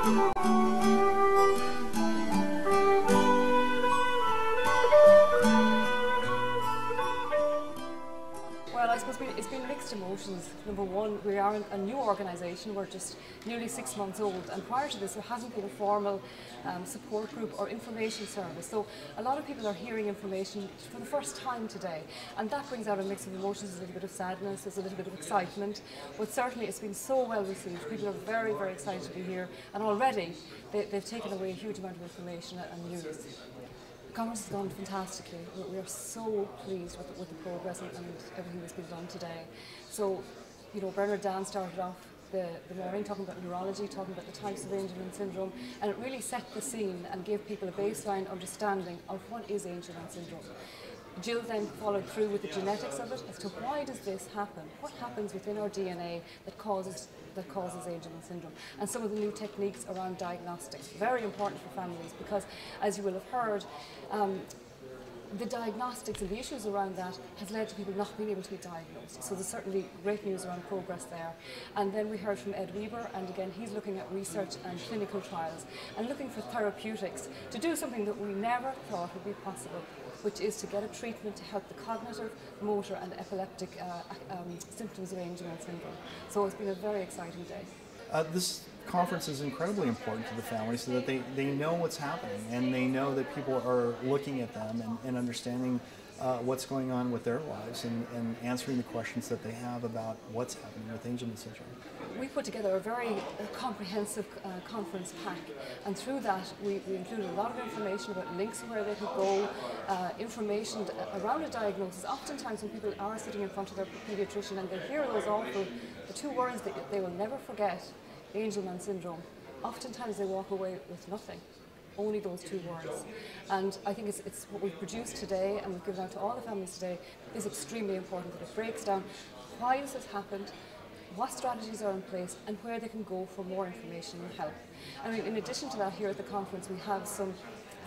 Well, I suppose it's been mixed emotions. Number one, we are a new organisation. We're just nearly 6 months old, and prior to this there hasn't been a formal support group or information service. So a lot of people are hearing information for the first time today, and that brings out a mix of emotions. There's a little bit of sadness, there's a little bit of excitement, but certainly it's been so well received. People are very, very excited to be here, and already they've taken away a huge amount of information and news. The conference has gone fantastically. We are so pleased with the progress and everything that's been done today. So, you know, Bernard Dan started off the morning talking about neurology, talking about the types of Angelman syndrome, and it really set the scene and gave people a baseline understanding of what is Angelman syndrome. Jill then followed through with the genetics of it as to why does this happen? What happens within our DNA that causes Angelman syndrome, and some of the new techniques around diagnostics. Very important for families because, as you will have heard, the diagnostics and the issues around that has led to people not being able to be diagnosed. So there's certainly great news around progress there. And then we heard from Ed Weber, and again he's looking at research and clinical trials and looking for therapeutics to do something that we never thought would be possible, which is to get a treatment to help the cognitive, motor and epileptic symptoms of Angelman syndrome. So it's been a very exciting day. This conference is incredibly important to the family so that they know what's happening, and they know that people are looking at them and understanding what's going on with their lives and answering the questions that they have about what's happening with Angelman syndrome. We put together a very comprehensive conference pack, and through that we included a lot of information about links where they could go, information around a diagnosis. Oftentimes when people are sitting in front of their paediatrician and they hear those awful, the two words that they will never forget, Angelman syndrome, oftentimes they walk away with nothing. Only those two words. And I think it's what we've produced today and we've given out to all the families today is extremely important, that it breaks down why this has happened, what strategies are in place, and where they can go for more information and help. I mean, in addition to that, here at the conference we have some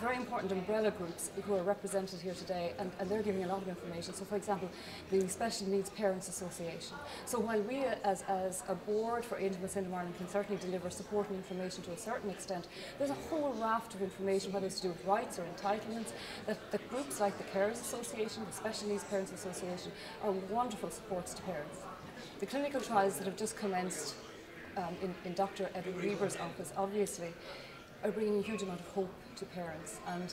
very important umbrella groups who are represented here today, and they're giving a lot of information. So for example, the Special Needs Parents Association. So while we as a board for Angelman Syndrome Ireland can certainly deliver support and information to a certain extent, there's a whole raft of information, whether it's to do with rights or entitlements, that groups like the Carers Association, the Special Needs Parents Association are wonderful supports to parents. The clinical trials that have just commenced in Dr. Edward Weber's office obviously are bringing a huge amount of hope to parents, and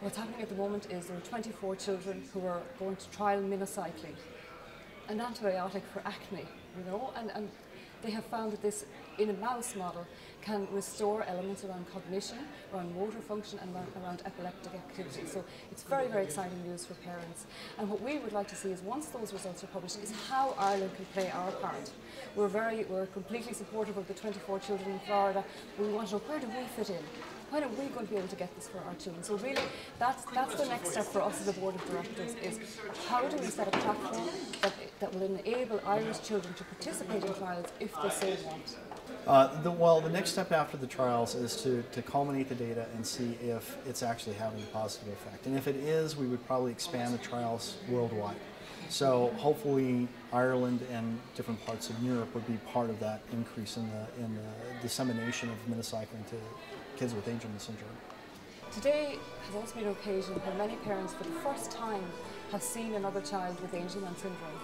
what's happening at the moment is there are 24 children who are going to trial minocycline, an antibiotic for acne, you know, and they have found that this, in a mouse model, can restore elements around cognition, around motor function and around epileptic activity. So it's very, very exciting news for parents. And what we would like to see is, once those results are published, is how Ireland can play our part. We're completely supportive of the 24 children in Florida. We want to know, where do we fit in? When are we going to be able to get this for our children? So really, that's the next step for us as a board of directors, is how do we set a platform that will enable Irish children to participate in trials if they so want. Well, the next step after the trials is to culminate the data and see if it's actually having a positive effect. And if it is, we would probably expand the trials worldwide. So hopefully Ireland and different parts of Europe would be part of that increase in the dissemination of minocycline to kids with Angelman syndrome. Today has also been an occasion where many parents for the first time have seen another child with Angelman syndrome.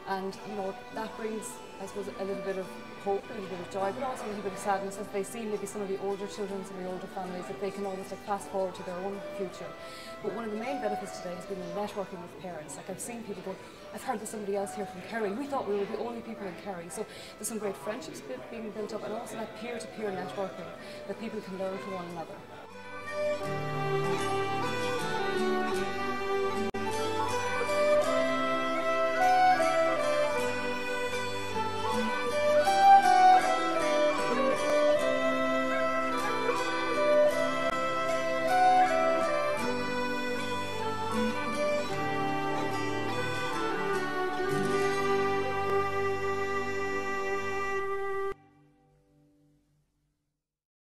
And you know, that brings, I suppose, a little bit of hope, a little bit of joy, but also a little bit of sadness as they see maybe some of the older children, some of the older families, that they can almost like fast forward to their own future. But one of the main benefits today has been the networking with parents. Like, I've seen people go, I've heard there's somebody else here from Kerry. We thought we were the only people in Kerry. So there's some great friendships being built up, and also that peer-to-peer networking that people can learn from one another.